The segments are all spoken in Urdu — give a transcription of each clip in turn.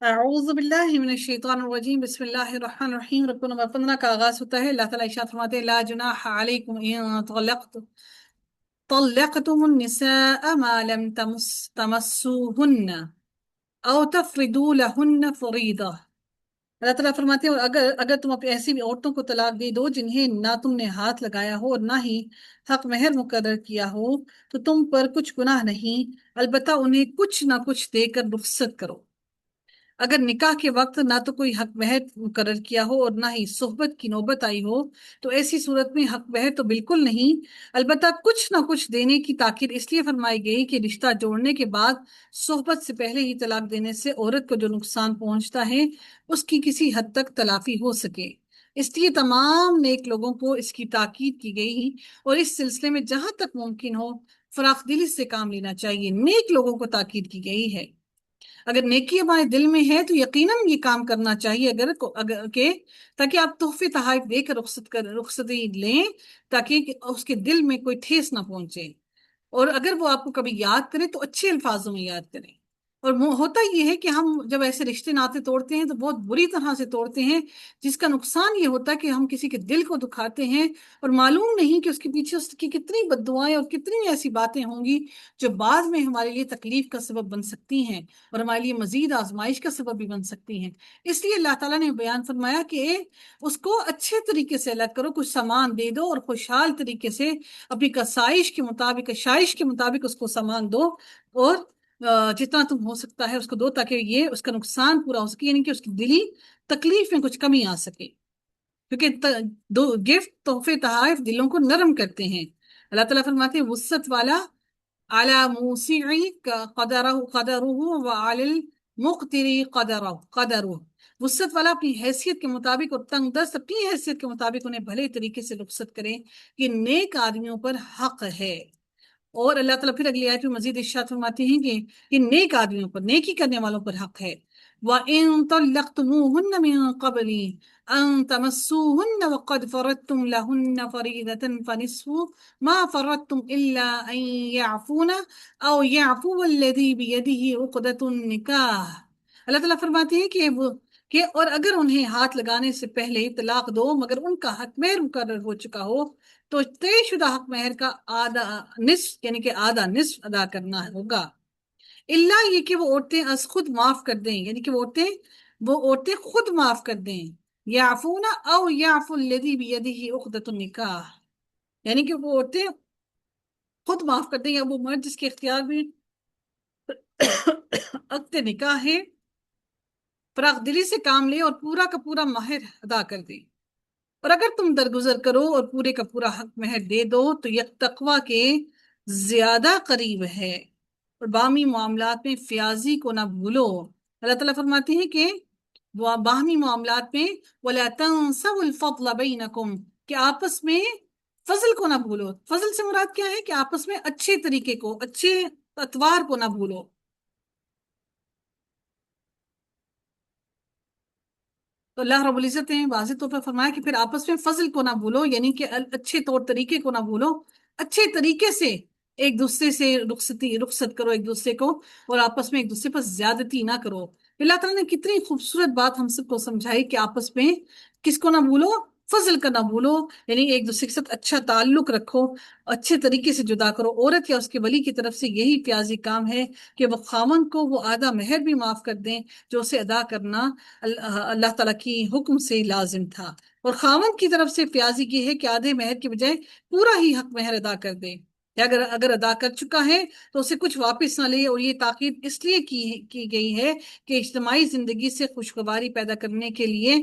اعوذ باللہ من الشیطان الرجیم بسم اللہ الرحمن الرحیم رکو نمبر 15 کا آغاز ہوتا ہے۔ اللہ تعالیٰ ارشاد فرماتے ہیں لا جناح علیکم ان طلقتم النساء ما لم تمسوهن او تفردوا لهن فریضہ۔ اللہ تعالیٰ فرماتے ہیں اور اگر تم اپنی ایسی بھی عورتوں کو طلاق دے دو جنہیں نہ تم نے ہاتھ لگایا ہو اور نہ ہی حق مہر مقرر کیا ہو تو تم پر کچھ گناہ نہیں، البتہ انہیں کچھ نہ کچھ دے کر رخصت کرو۔ اگر نکاح کے وقت نہ تو کوئی حق مہر مقرر کیا ہو اور نہ ہی صحبت کی نوبت آئی ہو تو ایسی صورت میں حق مہر تو بالکل نہیں، البتہ کچھ نہ کچھ دینے کی تاکید اس لیے فرمائی گئی کہ رشتہ جوڑنے کے بعد صحبت سے پہلے ہی طلاق دینے سے عورت کو جو نقصان پہنچتا ہے اس کی کسی حد تک تلافی ہو سکے۔ اس لیے تمام نیک لوگوں کو اس کی تاکید کی گئی اور اس سلسلے میں جہاں تک ممکن ہو فراخ دلی سے کام لینا چاہیے۔ نیک لوگوں کو تاکید کی گئی ہے۔ اگر نیکی ہمارے دل میں ہے تو یقیناً یہ کام کرنا چاہیے اگر کہ تاکہ آپ تحفے تحائف دے کر رخصتی لیں تاکہ اس کے دل میں کوئی ٹھیس نہ پہنچے، اور اگر وہ آپ کو کبھی یاد کرے تو اچھے الفاظوں میں یاد کریں۔ اور ہوتا یہ ہے کہ ہم جب ایسے رشتے ناطے توڑتے ہیں تو بہت بری طرح سے توڑتے ہیں، جس کا نقصان یہ ہوتا ہے کہ ہم کسی کے دل کو دکھاتے ہیں اور معلوم نہیں کہ اس کے پیچھے اس کی کتنی بد دعائیں اور کتنی ایسی باتیں ہوں گی جو بعد میں ہمارے لیے تکلیف کا سبب بن سکتی ہیں اور ہمارے لیے مزید آزمائش کا سبب بھی بن سکتی ہیں۔ اس لیے اللہ تعالیٰ نے بیان فرمایا کہ اس کو اچھے طریقے سے الگ کرو، کچھ سامان دے دو اور خوشحال طریقے سے اپنی کسائش کے مطابق شائش کے مطابق اس کو سامان دو، اور جتنا تم ہو سکتا ہے اس کو دو تاکہ یہ اس کا نقصان پورا ہو سکے، یعنی کہ اس کی دلی تکلیف میں کچھ کمی آ سکے، کیونکہ گفٹ تحفے تحائف دلوں کو نرم کرتے ہیں۔ اللہ تعالیٰ فرماتے ہیں وسط والا علی موسعی قدرہ وعلی المقتری قدرہ، وسط والا اپنی حیثیت کے مطابق اور تنگ دست اپنی حیثیت کے مطابق انہیں بھلے طریقے سے رخصت کریں، یہ نیک آدمیوں پر حق ہے۔ اور اللہ تعالیٰ پھر اگلی آیت میں مزید ارشاد فرماتے ہیں کہ یہ نیک آدمیوں پر، نیکی کرنے والوں پر حق ہے۔ وَإِن طَلَّقْتُمُوهُنَّ مِن قَبْلِ أَن تَمَسُّوهُنَّ وَقَدْ فَرَضْتُمْ لَهُنَّ فَرِيضَةً فَنِصْفُ مَا فَرَضْتُمْ إِلَّا أَن يَعْفُونَ أَوْ يَعْفُوَ الَّذِي بِيَدِهِ عُقْدَةُ النِّكَاحِ۔ اللہ تعالیٰ فرماتے ہیں کہ اور اگر انہیں ہاتھ لگانے سے پہلے طلاق دو مگر ان کا حق مہر مقرر ہو چکا ہو تو طے شدہ حق مہر کا آدھا نصف یعنی کہ آدھا نصف ادا کرنا ہوگا، اللہ یہ کہ وہ عورتیں از خود معاف کر دیں، یعنی کہ وہ عورتیں خود معاف کر دیں، یعفون او یعفو الذی بیدہ عقدۃ النکاح، یعنی کہ وہ عورتیں خود معاف کر دیں یا وہ مرد جس کے اختیار میں عقد نکاح ہے فراخ دلی سے کام لے اور پورا کا پورا مہر ادا کر دے۔ اور اگر تم درگزر کرو اور پورے کا پورا حق مہر دے دو تو یہ تقوی کے زیادہ قریب ہے، اور باہمی معاملات میں فیاضی کو نہ بھولو۔ اللہ تعالیٰ فرماتے ہیں کہ وہ باہمی معاملات میں وَلَا تَنْسَوْا الْفَضْلَ بَيْنَكُمْ، کہ آپس میں فضل کو نہ بھولو۔ فضل سے مراد کیا ہے کہ آپس میں اچھے طریقے کو، اچھے اتوار کو نہ بھولو۔ تو اللہ رب العزت نے واضح طور پر فرمایا کہ پھر آپس میں فضل کو نہ بھولو، یعنی کہ اچھے طور طریقے کو نہ بھولو، اچھے طریقے سے ایک دوسرے سے رخصت کرو ایک دوسرے کو، اور آپس میں ایک دوسرے پر زیادتی نہ کرو۔ اللہ تعالیٰ نے کتنی خوبصورت بات ہم سب کو سمجھائی کہ آپس میں کس کو نہ بھولو، فضل کا نہ بھولو، یعنی ایک دوسرے کے ساتھ اچھا تعلق رکھو، اچھے طریقے سے جدا کرو۔ عورت یا اس کے ولی کی طرف سے یہی پیازی کام ہے کہ وہ خاوند کو وہ آدھا مہر بھی معاف کر دیں جو اسے ادا کرنا اللہ تعالیٰ کی حکم سے لازم تھا، اور خاوند کی طرف سے پیازی یہ ہے کہ آدھے مہر کے بجائے پورا ہی حق مہر ادا کر دے، یا اگر ادا کر چکا ہے تو اسے کچھ واپس نہ لے۔ اور یہ تاکید اس لیے کی گئی ہے کہ اجتماعی زندگی سے خوشگواری پیدا کرنے کے لیے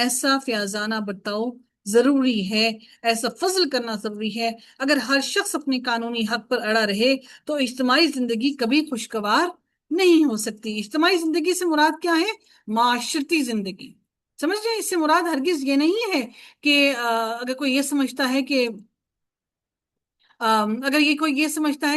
ایسا فیاضانہ برتاؤ ضروری ہے، ایسا فضل کرنا ضروری ہے۔ اگر ہر شخص اپنے قانونی حق پر اڑا رہے تو اجتماعی زندگی کبھی خوشگوار نہیں ہو سکتی۔ اجتماعی زندگی سے مراد کیا ہے؟ معاشرتی زندگی، سمجھ رہے ہیں؟ اس سے مراد ہرگز یہ نہیں ہے کہ اگر کوئی یہ سمجھتا ہے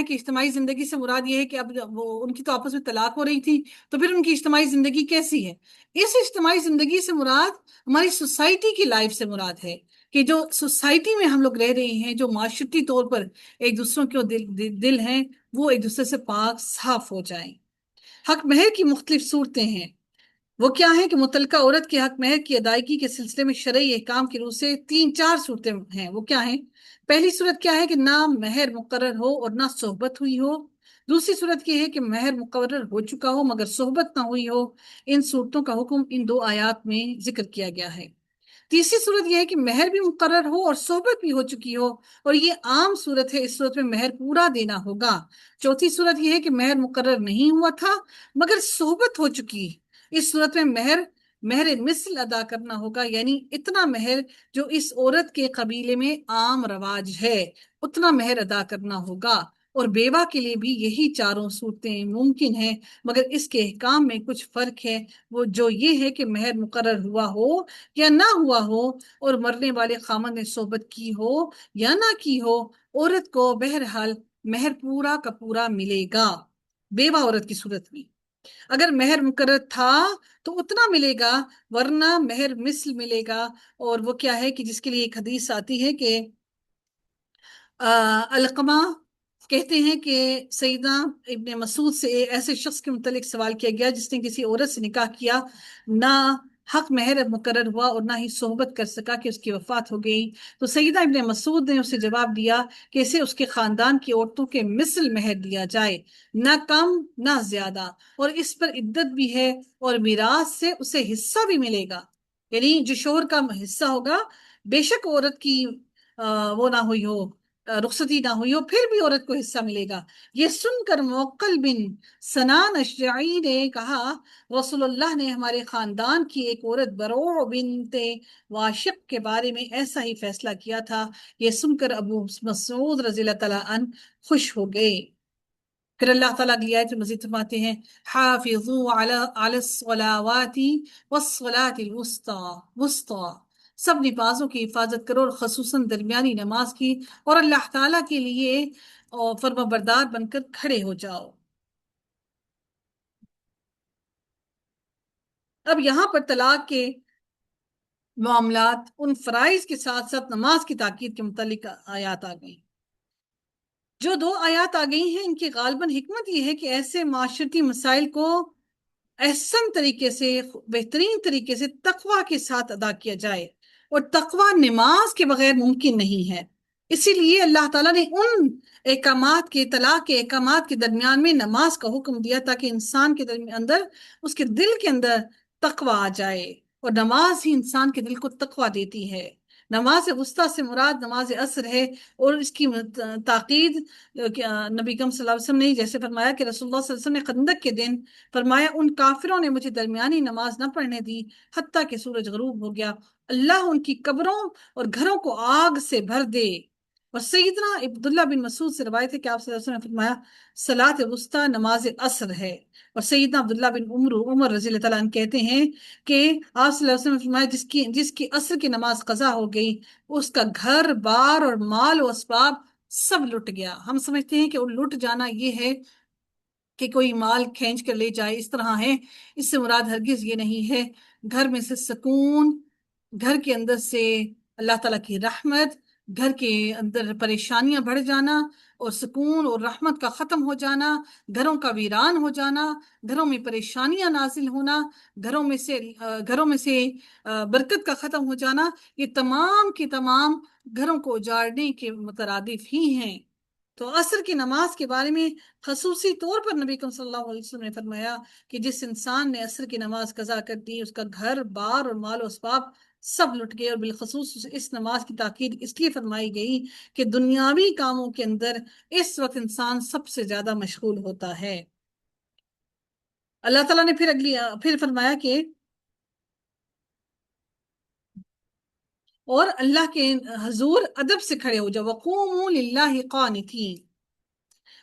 کہ اجتماعی زندگی سے مراد یہ ہے کہ اب وہ ان کی تو آپس میں طلاق ہو رہی تھی تو پھر ان کی اجتماعی زندگی کیسی ہے؟ اس اجتماعی زندگی سے مراد ہماری سوسائٹی کی لائف سے مراد ہے کہ جو سوسائٹی میں ہم لوگ رہ رہے ہیں، جو معاشرتی طور پر ایک دوسروں کے دل ہیں وہ ایک دوسرے سے پاک صاف ہو جائیں۔ حق مہر کی مختلف صورتیں ہیں، وہ کیا ہے کہ متعلقہ عورت کے حق مہر کی ادائیگی کے سلسلے میں شرعی احکام کی روح سے تین چار صورتیں ہیں۔ وہ کیا ہیں؟ پہلی صورت کیا ہے کہ نہ مہر مقرر ہو اور نہ صحبت ہوئی ہو۔ دوسری صورت یہ ہے کہ مہر مقرر ہو چکا ہو مگر صحبت نہ ہوئی ہو۔ ان صورتوں کا حکم ان دو آیات میں ذکر کیا گیا ہے۔ تیسری صورت یہ ہے کہ مہر بھی مقرر ہو اور صحبت بھی ہو چکی ہو، اور یہ عام صورت ہے، اس صورت میں مہر پورا دینا ہوگا۔ چوتھی صورت یہ ہے کہ مہر مقرر نہیں ہوا تھا مگر صحبت ہو چکی، اس صورت میں مہر مثل ادا کرنا ہوگا، یعنی اتنا مہر جو اس عورت کے قبیلے میں عام رواج ہے اتنا مہر ادا کرنا ہوگا۔ اور بیوہ کے لیے بھی یہی چاروں صورتیں ممکن ہیں، مگر اس کے احکام میں کچھ فرق ہے، وہ جو یہ ہے کہ مہر مقرر ہوا ہو یا نہ ہوا ہو، اور مرنے والے خامند نے صحبت کی ہو یا نہ کی ہو، عورت کو بہرحال مہر پورا کا پورا ملے گا۔ بیوہ عورت کی صورت میں اگر مہر مقرر تھا تو اتنا ملے گا، ورنہ مہر مثل ملے گا۔ اور وہ کیا ہے کہ جس کے لیے ایک حدیث آتی ہے کہ علقمہ کہتے ہیں کہ سیدنا ابن مسعود سے ایسے شخص کے متعلق سوال کیا گیا جس نے کسی عورت سے نکاح کیا، نہ حق مہر مقرر ہوا اور نہ ہی صحبت کر سکا کہ اس کی وفات ہو گئی، تو سیدہ ابن مسعود نے اسے جواب دیا کہ اسے اس کے خاندان کی عورتوں کے مثل مہر دیا جائے، نہ کم نہ زیادہ، اور اس پر عدت بھی ہے اور میراث سے اسے حصہ بھی ملے گا، یعنی جو شوہر کا حصہ ہوگا، بے شک عورت کی وہ نہ ہوئی ہو، رخصتی نہ ہوئی ہو، پھر بھی عورت کو حصہ ملے گا۔ یہ سن کر موقل بن سنان اشجعی نے کہا رسول اللہ نے ہمارے خاندان کی ایک عورت بروع بنت واشق کے بارے میں ایسا ہی فیصلہ کیا تھا۔ یہ سن کر ابو مسعود رضی اللہ تعالیٰ عنہ خوش ہو گئے۔ پھر اللہ تعالیٰ کی آیت مزید فرماتے ہیں حافظوا علی الصلاوات والصلاة الوسطی، سب نمازوں کی حفاظت کرو اور خصوصاً درمیانی نماز کی، اور اللہ تعالیٰ کے لیے فرما بردار بن کر کھڑے ہو جاؤ۔ اب یہاں پر طلاق کے معاملات ان فرائض کے ساتھ ساتھ نماز کی تاکید کے متعلق آیات آ گئی۔ جو دو آیات آ گئی ہیں ان کی غالباً حکمت یہ ہے کہ ایسے معاشرتی مسائل کو احسن طریقے سے، بہترین طریقے سے تقوی کے ساتھ ادا کیا جائے، اور تقوی نماز کے بغیر ممکن نہیں ہے۔ اسی لیے اللہ تعالیٰ نے ان احکامات کے، طلاق کے احکامات کے درمیان میں نماز کا حکم دیا تاکہ انسان کے اندر، اس کے دل کے اندر تقوی آ جائے، اور نماز ہی انسان کے دل کو تقوی دیتی ہے۔ نماز وسطیٰ سے مراد نماز عصر ہے، اور اس کی تاکید نبی کریم صلی اللہ علیہ وسلم نے جیسے فرمایا کہ رسول اللہ صلی اللہ علیہ وسلم نے خندق کے دن فرمایا ان کافروں نے مجھے درمیانی نماز نہ پڑھنے دی حتیٰ کہ سورج غروب ہو گیا، اللہ ان کی قبروں اور گھروں کو آگ سے بھر دے۔ اور سیدنا عبداللہ بن مسعود سے روایت ہے کہ آپ صلی اللہ علیہ وسلم نے فرمایا صلاۃ وسطیٰ نماز عصر ہے۔ اور سیدنا عبداللہ بن عمر رضی اللہ تعالیٰ عنہ کہتے ہیں کہ آپ صلی اللہ علیہ وسلم نے فرمایا جس کی عصر کی نماز قضا ہو گئی اس کا گھر بار اور مال و اسباب سب لٹ گیا۔ ہم سمجھتے ہیں کہ وہ لٹ جانا یہ ہے کہ کوئی مال کھینچ کر لے جائے، اس طرح ہے، اس سے مراد ہرگز یہ نہیں ہے۔ گھر میں سے سکون، گھر کے اندر سے اللہ تعالیٰ کی رحمت، گھر کے اندر پریشانیاں بڑھ جانا اور سکون اور رحمت کا ختم ہو جانا، گھروں کا ویران ہو جانا، گھروں میں پریشانیاں نازل ہونا، گھروں میں سے برکت کا ختم ہو جانا، یہ تمام کی تمام گھروں کو اجاڑنے کے مترادف ہی ہیں۔ تو عصر کی نماز کے بارے میں خصوصی طور پر نبی کریم صلی اللہ علیہ وسلم نے فرمایا کہ جس انسان نے عصر کی نماز قضا کر دی اس کا گھر بار اور مال و اسباب سب لٹ گئے، اور بالخصوص اس نماز کی تاکید اس لیے فرمائی گئی کہ دنیاوی کاموں کے اندر اس وقت انسان سب سے زیادہ مشغول ہوتا ہے۔ اللہ تعالیٰ نے پھر فرمایا کہ اور اللہ کے حضور ادب سے کھڑے ہو جاؤ، وقوموا للہ قانتین،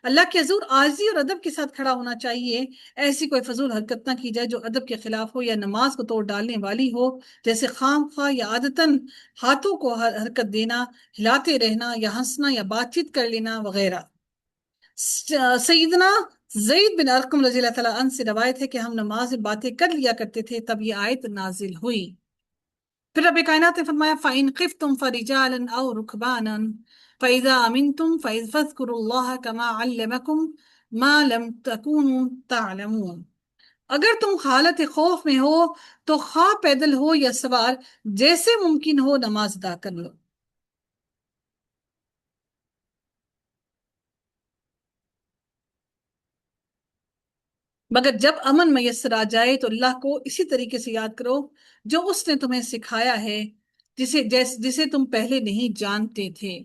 اللہ کے حضور عاجزی اور ادب کے ساتھ کھڑا ہونا چاہیے، ایسی کوئی فضول حرکت نہ کی جائے جو ادب کے خلاف ہو یا نماز کو توڑ ڈالنے والی ہو، جیسے خام خواہ یا عادتاً ہاتھوں کو حرکت دینا، ہلاتے رہنا یا ہنسنا یا بات چیت کر لینا وغیرہ۔ سیدنا زید بن ارقم رضی اللہ تعالیٰ عنہ سے روایت ہے کہ ہم نماز میں باتیں کر لیا کرتے تھے، تب یہ آیت نازل ہوئی۔ پھر رب کائنات نے فرمایا فَإِنْ خِفْتُمْ فَرِجَالًا أَوْ رُكْبَانًا فَإِذَا أَمِنْتُمْ فَاذْكُرُوا اللَّهَ كَمَا عَلَّمَكُمْ مَا لَمْ تَكُونُوا تَعْلَمُونَ۔ اگر تم حالت خوف میں ہو تو خواہ پیدل ہو یا سوار، جیسے ممکن ہو نماز ادا کر لو۔ مگر جب امن میسر آ جائے تو اللہ کو اسی طریقے سے یاد کرو جو اس نے تمہیں سکھایا ہے، جسے تم پہلے نہیں جانتے تھے۔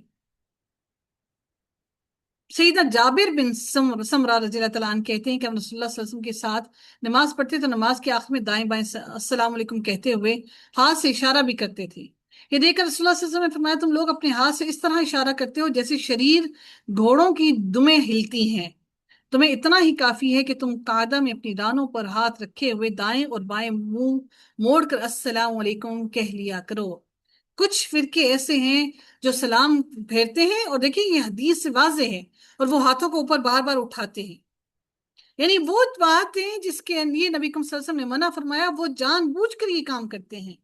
سیدنا جابر بن سمرہ رضی اللہ تعالیٰ عنہ کہتے ہیں کہ ہم رسول اللہ صلی اللہ علیہ وسلم کے ساتھ نماز پڑھتے تو نماز کے آخر میں دائیں بائیں السلام علیکم کہتے ہوئے ہاتھ سے اشارہ بھی کرتے تھے۔ یہ دیکھ کر رسول اللہ صلی اللہ علیہ وسلم نے فرمایا تم لوگ اپنے ہاتھ سے اس طرح اشارہ کرتے ہو جیسے شریر گھوڑوں کی دمیں ہلتی ہیں، تمہیں اتنا ہی کافی ہے کہ تم قاعدہ میں اپنی دانوں پر ہاتھ رکھے ہوئے دائیں اور بائیں منہ موڑ کر السلام علیکم کہہ لیا کرو۔ کچھ فرقے ایسے ہیں جو سلام پھیرتے ہیں، اور دیکھیں یہ حدیث سے واضح ہے، اور وہ ہاتھوں کو اوپر بار بار اٹھاتے ہیں، یعنی وہ باتیں جس کے لیے نبی کریم صلی اللہ علیہ وسلم نے منع فرمایا وہ جان بوجھ کر یہ کام کرتے ہیں۔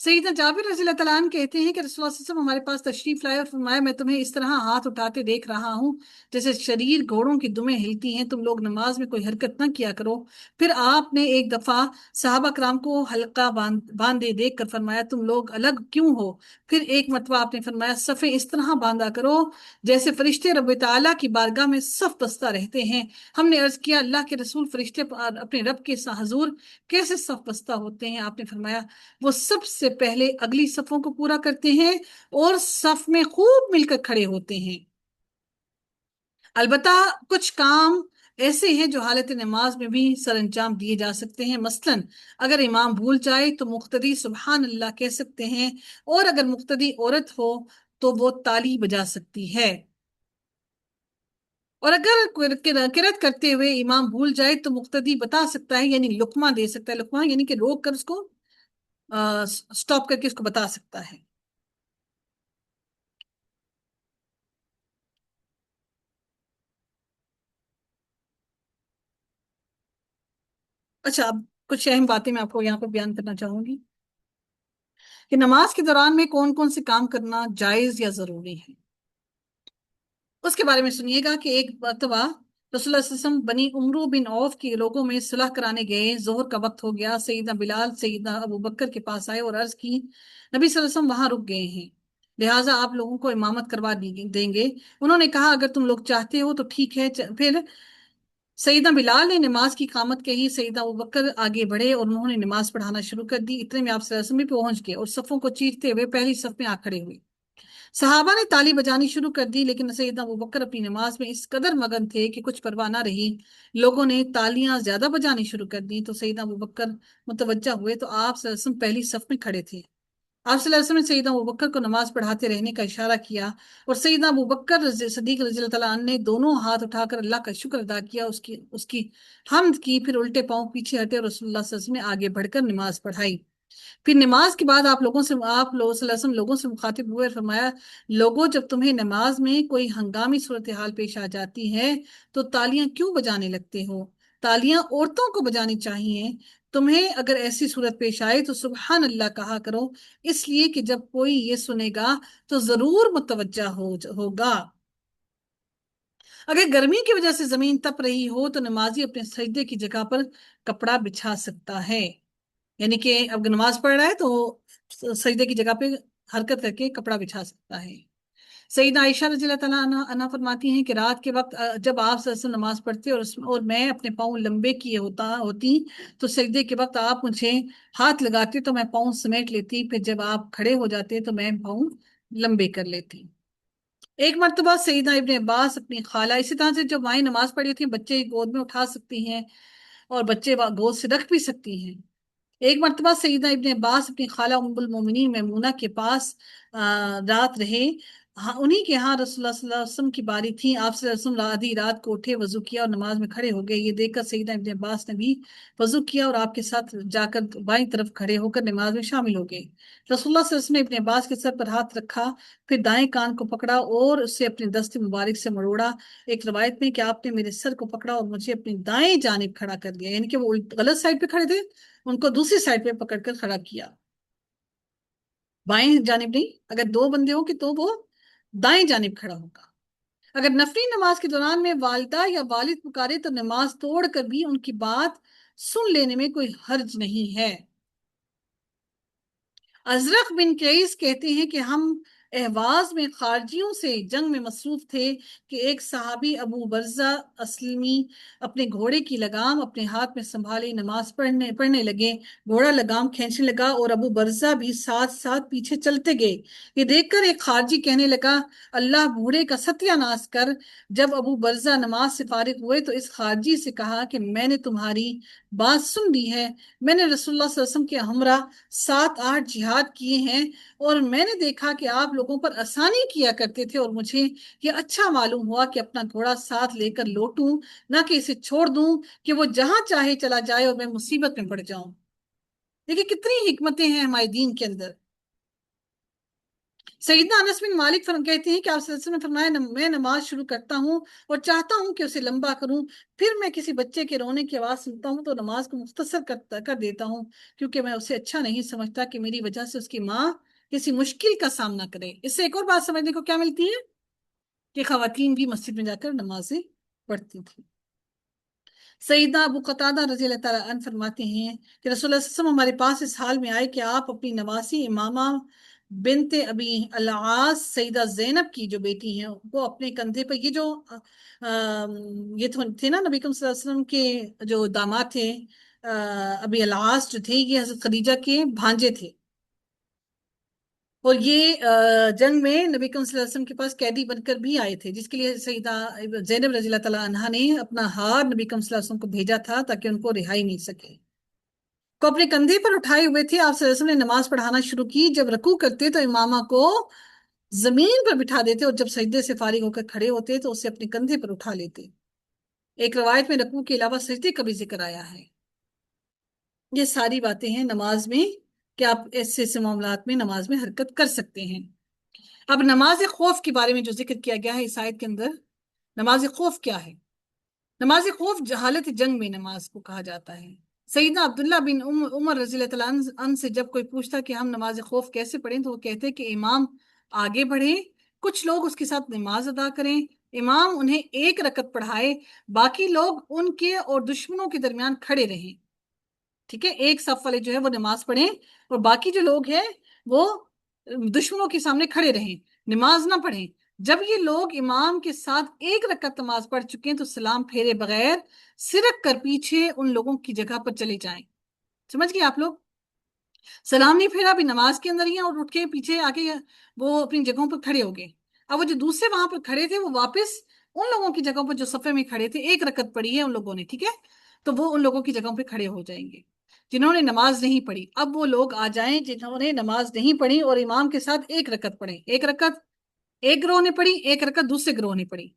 سیدنا جابر رضی اللہ تعالیٰ عنہ کہتے ہیں کہ رسول اللہ صلی اللہ علیہ وسلم ہمارے پاس تشریف لائے اور فرمایا میں تمہیں اس طرح ہاتھ اٹھاتے دیکھ رہا ہوں جیسے شریر گھوڑوں کی دمیں ہلتی ہیں، تم لوگ نماز میں کوئی حرکت نہ کیا کرو۔ پھر آپ نے ایک دفعہ صحابہ کرام کو حلقہ باندھے دیکھ کر فرمایا تم لوگ الگ کیوں ہو؟ پھر ایک مرتبہ آپ نے فرمایا صفیں اس طرح باندھا کرو جیسے فرشتے رب تعالیٰ کی بارگاہ میں صف بستہ رہتے ہیں۔ ہم نے عرض کیا اللہ کے رسول فرشتے اپنے رب کے حضور کیسے صف بستہ ہوتے ہیں؟ آپ نے فرمایا وہ سب سے پہلے اگلی صفوں کو پورا کرتے ہیں اور صف میں خوب مل کر کھڑے ہوتے ہیں۔ البتہ کچھ کام ایسے ہیں جو حالت نماز میں بھی سر انجام دیے جا سکتے ہیں، مثلا اگر امام بھول جائے تو مقتدی سبحان اللہ کہہ سکتے ہیں، اور اگر مقتدی عورت ہو تو وہ تالی بجا سکتی ہے، اور اگر قرات کرتے ہوئے امام بھول جائے تو مقتدی بتا سکتا ہے، یعنی لقمہ دے سکتا ہے، لقمہ یعنی کہ روک کر اس کو سٹاپ کر کے اس کو بتا سکتا ہے۔ اچھا، اب کچھ اہم باتیں میں آپ کو یہاں پہ بیان کرنا چاہوں گی کہ نماز کے دوران میں کون کون سے کام کرنا جائز یا ضروری ہے۔ اس کے بارے میں سنیے گا کہ ایک مرتبہ رسول اللہ صلی اللہ علیہ وسلم بنی عمرو بن عوف کے لوگوں میں صلح کرانے گئے، ظہر کا وقت ہو گیا، سیدنا بلال سیدنا ابو بکر کے پاس آئے اور عرض کی نبی صلی اللہ علیہ وسلم وہاں رک گئے ہیں، لہٰذا آپ لوگوں کو امامت کروا دیں گے۔ انہوں نے کہا اگر تم لوگ چاہتے ہو تو ٹھیک ہے۔ پھر سیدنا بلال نے نماز کی اقامت کہی، سیدنا ابوبکر آگے بڑھے اور انہوں نے نماز پڑھانا شروع کر دی، اتنے میں آپ صلی اللہ علیہ وسلم بھی پہنچ گئے اور صفوں کو چیرتے ہوئے پہلی صف میں آ کھڑے ہوئے۔ صحابہ نے تالی بجانی شروع کر دی، لیکن سیدنا ابوبکر اپنی نماز میں اس قدر مگن تھے کہ کچھ پرواہ نہ رہی۔ لوگوں نے تالیاں زیادہ بجانی شروع کر دی تو سیدنا ابوبکر متوجہ ہوئے تو آپ صلی اللہ علیہ وسلم پہلی صف میں کھڑے تھے۔ آپ صلی اللہ علیہ وسلم نے سیدنا ابوبکر کو نماز پڑھاتے رہنے کا اشارہ کیا، اور سیدنا ابوبکر صدیق رضی اللہ تعالیٰ عنہ نے دونوں ہاتھ اٹھا کر اللہ کا شکر ادا کیا، اس کی حمد کی، پھر الٹے پاؤں پیچھے ہٹے اور رسول اللہ صلی اللہ علیہ وسلم نے آگے بڑھ کر نماز پڑھائی۔ پھر نماز کے بعد آپ لوگوں صلی اللہ علیہ وسلم لوگوں سے مخاطب ہوئے اور فرمایا لوگوں جب تمہیں نماز میں کوئی ہنگامی صورتحال پیش آ جاتی ہے تو تالیاں کیوں بجانے لگتے ہو؟ تالیاں عورتوں کو بجانی چاہیے، تمہیں اگر ایسی صورت پیش آئے تو سبحان اللہ کہا کرو، اس لیے کہ جب کوئی یہ سنے گا تو ضرور متوجہ ہوگا۔ اگر گرمی کی وجہ سے زمین تپ رہی ہو تو نمازی اپنے سجدے کی جگہ پر کپڑا بچھا سکتا ہے، یعنی کہ اب نماز پڑھ رہا ہے تو سجدے کی جگہ پہ حرکت کر کے کپڑا بچھا سکتا ہے۔ سیدہ عائشہ رضی اللہ تعالیٰ عنہ فرماتی ہیں کہ رات کے وقت جب آپ صلی اللہ علیہ وسلم نماز پڑھتے اور میں اپنے پاؤں لمبے کیے ہوتی تو سجدے کے وقت آپ مجھے ہاتھ لگاتے تو میں پاؤں سمیٹ لیتی، پھر جب آپ کھڑے ہو جاتے تو میں پاؤں لمبے کر لیتی۔ ایک مرتبہ سیدہ ابن عباس اپنی خالہ، اسی طرح سے جب مائیں نماز پڑھی ہوتی ہیں بچے گود میں اٹھا سکتی ہیں اور بچے گود سے رکھ بھی سکتی ہیں۔ ایک مرتبہ سیدہ ابن عباس اپنی خالہ ام المومنین میمونہ کے پاس رات رہے، انہی کے ہاں رسول اللہ صلی اللہ علیہ وسلم کی باری تھی۔ آپ صلی اللہ علیہ وسلم آدھی رات کو اٹھے، وضو کیا اور نماز میں کھڑے ہو گئے، یہ دیکھ کر سیدہ ابن عباس نے بھی وضو کیا اور آپ کے ساتھ جا کر بائیں طرف کھڑے ہو کر نماز میں شامل ہو گئے۔ رسول اللہ صلی اللہ علیہ وسلم نے ابن عباس کے سر پر ہاتھ رکھا، پھر دائیں کان کو پکڑا اور اسے اپنے دست مبارک سے مروڑا۔ ایک روایت میں کہ آپ نے میرے سر کو پکڑا اور مجھے اپنی دائیں جانب کھڑا کر دیا، یعنی کہ وہ غلط سائڈ پہ کھڑے تھے، ان کو دوسری سائڈ پہ پکڑ کر کھڑا کیا، بائیں جانب نہیں، اگر دو بندے ہوں کہ تو وہ دائیں جانب کھڑا ہوگا۔ اگر نفلی نماز کے دوران میں والدہ یا والد پکارے تو نماز توڑ کر بھی ان کی بات سن لینے میں کوئی حرج نہیں ہے۔ ازرق بن قیس کہتے ہیں کہ ہم اہواز میں خارجیوں سے جنگ میں مصروف تھے کہ ایک صحابی ابو برزہ اسلمی اپنے گھوڑے کی لگام اپنے ہاتھ میں سنبھالے نماز پڑھنے لگے۔ گھوڑا لگام کھینچنے لگا اور ابو برزہ بھی ساتھ ساتھ پیچھے چلتے گئے۔ یہ دیکھ کر ایک خارجی کہنے لگا، اللہ بوڑھے کا ستیہ ناش کر۔ جب ابو برزہ نماز سے فارغ ہوئے تو اس خارجی سے کہا کہ میں نے تمہاری بات سن لی ہے، میں نے رسول اللہ صلی اللہ علیہ وسلم کے ہمراہ 7-8 جہاد کیے ہیں اور میں نے دیکھا کہ آپ لوگوں پر آسانی کیا کرتے تھے، اور مجھے یہ اچھا معلوم ہوا کہ اپنا گھوڑا ساتھ لے کر لوٹوں، نہ کہ اسے چھوڑ دوں کہ وہ جہاں چاہے چلا جائے اور میں مصیبت میں پڑ جاؤں۔ دیکھیں کتنی حکمتیں ہیں ہمارے دین کے اندر۔ سیدنا انس بن مالک کہتے ہیں کہ آپ صلی اللہ علیہ وسلم نے فرمایا، میں نماز شروع کرتا ہوں اور چاہتا ہوں کہ اسے لمبا کروں، پھر میں کسی بچے کے رونے کی آواز سنتا ہوں تو نماز کو مختصر کر دیتا ہوں، کیونکہ میں اسے اچھا نہیں سمجھتا کہ میری وجہ سے اس کی ماں کسی مشکل کا سامنا کرے۔ اس سے ایک اور بات سمجھنے کو کیا ملتی ہے کہ خواتین بھی مسجد میں جا کر نمازیں پڑھتی تھیں۔ سیدنا ابو قتادہ رضی اللہ تعالیٰ عنہ فرماتے ہیں کہ رسول اللہ صلی اللہ علیہ وسلم ہمارے پاس اس حال میں آئے کہ آپ اپنی نواسی امامہ بنت ابی العاص سیدہ زینب کی جو بیٹی ہیں وہ اپنے کندھے پر، یہ جو یہ تھے نا نبی کریم صلی اللہ علیہ وسلم کے جو داماد تھے، ابی العاص جو تھے یہ حضرت خدیجہ کے بھانجے تھے، اور یہ جنگ میں نبی کریم صلی اللہ علیہ وسلم کے پاس قیدی بن کر بھی آئے تھے، جس کے لیے سیدہ زینب رضی اللہ تعالیٰ عنہا نے اپنا ہار نبی کریم صلی اللہ علیہ وسلم کو بھیجا تھا تاکہ ان کو رہائی مل سکے۔ کو اپنے کندھے پر اٹھائے ہوئے تھے، آپ صلی اللہ علیہ وسلم نے نماز پڑھانا شروع کی۔ جب رکوع کرتے تو امامہ کو زمین پر بٹھا دیتے اور جب سجدے سے فارغ ہو کر کھڑے ہوتے تو اسے اپنے کندھے پر اٹھا لیتے۔ ایک روایت میں رکوع کے علاوہ سجدے کا بھی ذکر آیا ہے۔ یہ ساری باتیں ہیں نماز میں کہ آپ ایسے معاملات میں نماز میں حرکت کر سکتے ہیں۔ اب نماز خوف کے بارے میں جو ذکر کیا گیا ہے اس آیت کے اندر، نماز خوف کیا ہے؟ نماز خوف حالت جنگ میں نماز کو کہا جاتا ہے۔ سیدنا عبداللہ بن عمر رضی اللہ عنہ سے جب کوئی پوچھتا کہ ہم نماز خوف کیسے پڑھیں تو وہ کہتے کہ امام آگے بڑھے، کچھ لوگ اس کے ساتھ نماز ادا کریں، امام انہیں ایک رکعت پڑھائے، باقی لوگ ان کے اور دشمنوں کے درمیان کھڑے رہیں، ٹھیک ہے، ایک صف والے جو ہے وہ نماز پڑھیں اور باقی جو لوگ ہیں وہ دشمنوں کے سامنے کھڑے رہیں، نماز نہ پڑھیں۔ جب یہ لوگ امام کے ساتھ ایک رکعت نماز پڑھ چکے ہیں تو سلام پھیرے بغیر سرک کر پیچھے ان لوگوں کی جگہ پر چلے جائیں۔ سمجھ گئے آپ لوگ؟ سلام نہیں پھیرا، ابھی نماز کے اندر ہی ہیں اور اٹھ کے پیچھے آ کے وہ اپنی جگہوں پر کھڑے ہو گئے۔ اب وہ جو دوسرے وہاں پر کھڑے تھے وہ واپس ان لوگوں کی جگہوں پر جو صفے میں کھڑے تھے، ایک رکعت پڑھی ہے ان لوگوں نے، ٹھیک ہے، تو وہ ان لوگوں کی جگہوں پہ کھڑے ہو جائیں گے جنہوں نے نماز نہیں پڑھی۔ اب وہ لوگ آ جائیں جنہوں نے نماز نہیں پڑھی اور امام کے ساتھ ایک رکعت پڑھیں، ایک رکعت ایک گروہ نے پڑھی، ایک رکعت دوسرے گروہ نے پڑھی۔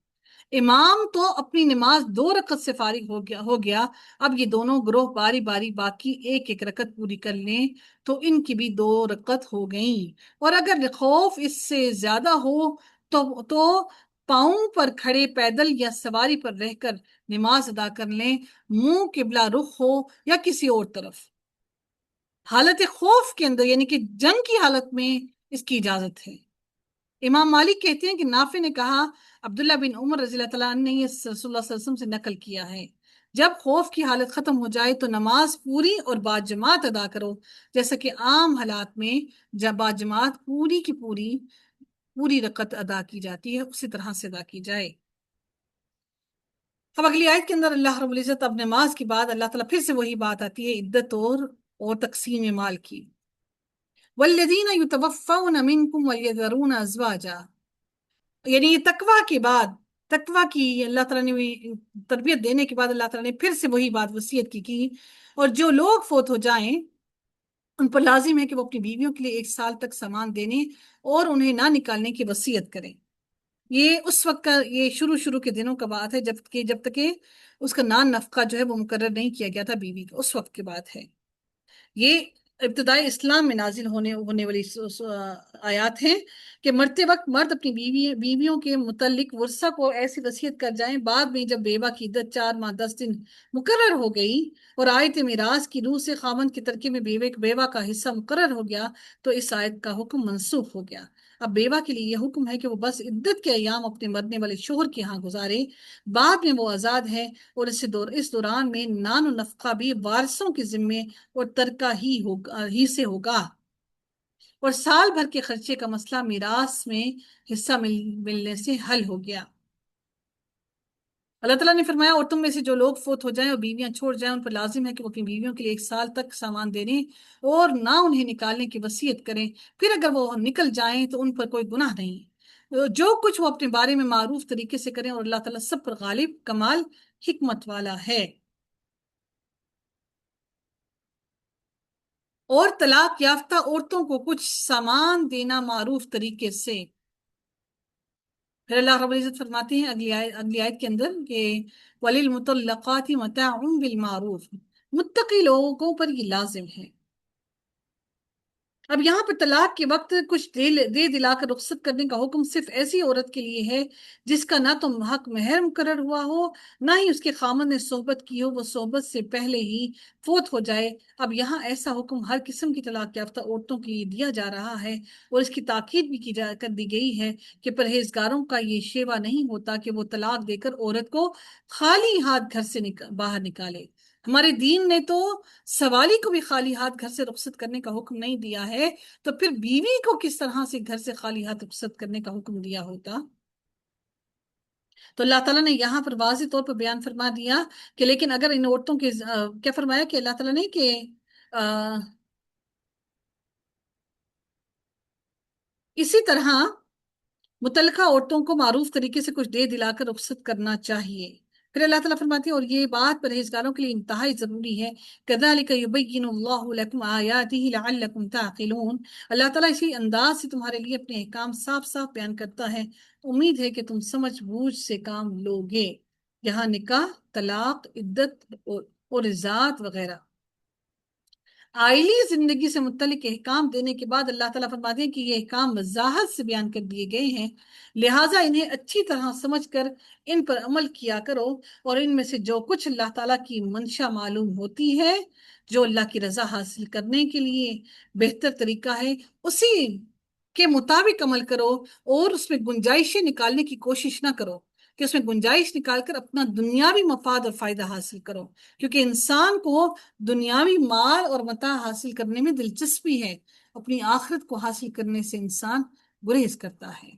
امام تو اپنی نماز 2 رکعت سے فارغ ہو گیا، اب یہ دونوں گروہ باری باری باقی ایک ایک رکعت پوری کر لیں تو ان کی بھی 2 رکعت ہو گئیں، اور اگر خوف اس سے زیادہ ہو تو پاؤں پر کھڑے پیدل یا سواری پر رہ کر نماز ادا کر لیں، منہ قبلہ رخ ہو یا کسی اور طرف۔ حالت خوف کے اندر یعنی کہ جنگ کی حالت میں اس کی اجازت ہے۔ امام مالک کہتے ہیں کہ نافع نے کہا، عبداللہ بن عمر رضی اللہ تعالیٰ عنہ نے یہ رسول اللہ صلی اللہ علیہ وسلم سے نقل کیا ہے، جب خوف کی حالت ختم ہو جائے تو نماز پوری اور باجماعت ادا کرو، جیسا کہ عام حالات میں جب باجماعت پوری کی پوری رکعت ادا کی جاتی ہے اسی طرح سے ادا کی جائے۔ اب اگلی آیت کے اندر اللہ رب العزت اب نماز کے بعد اللہ تعالیٰ پھر سے وہی بات آتی ہے عدت اور تقسیم مال کی۔ والذین یتوفون منکم ویذرون ازواجا، یعنی یہ تقویٰ کے بعد، تقویٰ کی اللہ تعالیٰ نے تربیت دینے کے بعد اللہ تعالیٰ نے پھر سے وہی بات وصیت کی اور جو لوگ فوت ہو جائیں ان پر لازم ہے کہ وہ اپنی بیویوں کے لیے 1 سال تک سامان دینے اور انہیں نہ نکالنے کی وصیت کریں۔ یہ اس وقت کا، یہ شروع کے دنوں کا بات ہے جب تک کہ اس کا نان نفقہ جو ہے وہ مقرر نہیں کیا گیا تھا بیوی کا، اس وقت کی بات ہے۔ یہ ابتدائی اسلام میں نازل ہونے والی آیات ہیں کہ مرتے وقت مرد اپنی بیویوں کے متعلق ورثہ کو ایسی وصیت کر جائیں، بعد میں جب بیوہ کی عدت 4 ماہ 10 دن مقرر ہو گئی اور آیت میراث کی روح سے خاوند کی ترکے میں بیوہ کا حصہ مقرر ہو گیا تو اس آیت کا حکم منسوخ ہو گیا۔ اب بیوہ کے لیے یہ حکم ہے کہ وہ بس عدت کے ایام اپنے مرنے والے شوہر کے ہاں گزارے، بعد میں وہ آزاد ہے، اور اس دوران میں نان و نفقہ بھی وارثوں کے ذمے اور ترکہ ہی سے ہوگا، اور سال بھر کے خرچے کا مسئلہ میراث میں حصہ ملنے سے حل ہو گیا۔ اللہ تعالیٰ نے فرمایا اور تم میں سے جو لوگ فوت ہو جائیں اور بیویاں چھوڑ جائیں ان پر لازم ہے کہ وہ اپنی بیویوں کے لیے 1 سال تک سامان دینے اور نہ انہیں نکالنے کی وصیت کریں، پھر اگر وہ نکل جائیں تو ان پر کوئی گناہ نہیں، جو کچھ وہ اپنے بارے میں معروف طریقے سے کریں، اور اللہ تعالیٰ سب پر غالب کمال حکمت والا ہے۔ اور طلاق یافتہ عورتوں کو کچھ سامان دینا معروف طریقے سے۔ پھر اللہ رب العزت فرماتے ہیں اگلی آیت کے اندر کہ وَلِلْمُطَلَّقَاتِ مَتَاعٌ بِالْمَعْرُوفِ، متقی لوگوں پر یہ لازم ہے۔ اب یہاں پہ طلاق کے وقت کچھ دے دلا کر رخصت کرنے کا حکم صرف ایسی عورت کے لیے ہے جس کا نہ تو حق مہر مقرر ہوا ہو، نہ ہی اس کے خامن نے صحبت کی ہو، وہ صحبت سے پہلے ہی فوت ہو جائے۔ اب یہاں ایسا حکم ہر قسم کی طلاق یافتہ عورتوں کے لیے دیا جا رہا ہے، اور اس کی تاکید بھی کر دی گئی ہے کہ پرہیزگاروں کا یہ شیوا نہیں ہوتا کہ وہ طلاق دے کر عورت کو خالی ہاتھ گھر سے باہر نکالے۔ ہمارے دین نے تو سوالی کو بھی خالی ہاتھ گھر سے رخصت کرنے کا حکم نہیں دیا ہے، تو پھر بیوی کو کس طرح سے گھر سے خالی ہاتھ رخصت کرنے کا حکم دیا ہوتا؟ تو اللہ تعالیٰ نے یہاں پر واضح طور پر بیان فرما دیا کہ لیکن اگر ان عورتوں کے کیا فرمایا کہ اللہ تعالیٰ نے کہ اسی طرح متعلقہ عورتوں کو معروف طریقے سے کچھ دے دلا کر رخصت کرنا چاہیے۔ پھر اللہ تعالیٰ فرماتے ہیں اور یہ بات پرہیزگاروں کے لیے انتہائی ضروری ہے، كَذَلِكَ يُبَيِّنُ اللَّهُ لَكُمْ آيَاتِهِ لَعَلَّكُمْ تَعْقِلُونَ، اللہ تعالیٰ اسی انداز سے تمہارے لیے اپنے احکام صاف صاف بیان کرتا ہے، امید ہے کہ تم سمجھ بوجھ سے کام لوگے۔ یہاں نکاح، طلاق، عدت اور ذات وغیرہ آئلی زندگی سے متعلق احکام دینے کے بعد اللہ تعالیٰ فرماتے ہیں کہ یہ احکام وضاحت سے بیان کر دیے گئے ہیں، لہٰذا انہیں اچھی طرح سمجھ کر ان پر عمل کیا کرو، اور ان میں سے جو کچھ اللہ تعالیٰ کی منشا معلوم ہوتی ہے، جو اللہ کی رضا حاصل کرنے کے لیے بہتر طریقہ ہے، اسی کے مطابق عمل کرو، اور اس میں گنجائشیں نکالنے کی کوشش نہ کرو کہ اس میں گنجائش نکال کر اپنا دنیاوی مفاد اور فائدہ حاصل کرو، کیونکہ انسان کو دنیاوی مال اور متاع حاصل کرنے میں دلچسپی ہے، اپنی آخرت کو حاصل کرنے سے انسان گریز کرتا ہے۔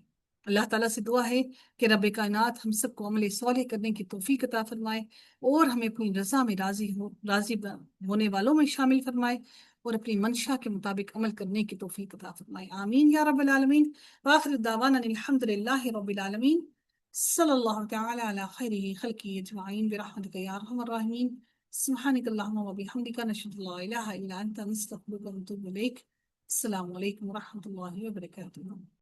اللہ تعالیٰ سے دعا ہے کہ رب کائنات ہم سب کو عمل صالح کرنے کی توفیق عطا فرمائے، اور ہمیں اپنی رضا میں راضی ہونے والوں میں شامل فرمائے، اور اپنی منشا کے مطابق عمل کرنے کی توفیق عطا فرمائے، آمین یا رب العالمین۔ وآخر دعوانا الحمد للہ رب العالمین، صلی اللہ تعالی علی خیر خلقہ اجمعین برحمتک یا ارحم الراحمین، سبحانک اللہم و بحمدک، نشہد لا الہ الا انت، نستغفرک ونتوب الیک۔ السلام علیکم ورحمۃ اللہ وبرکاتہ۔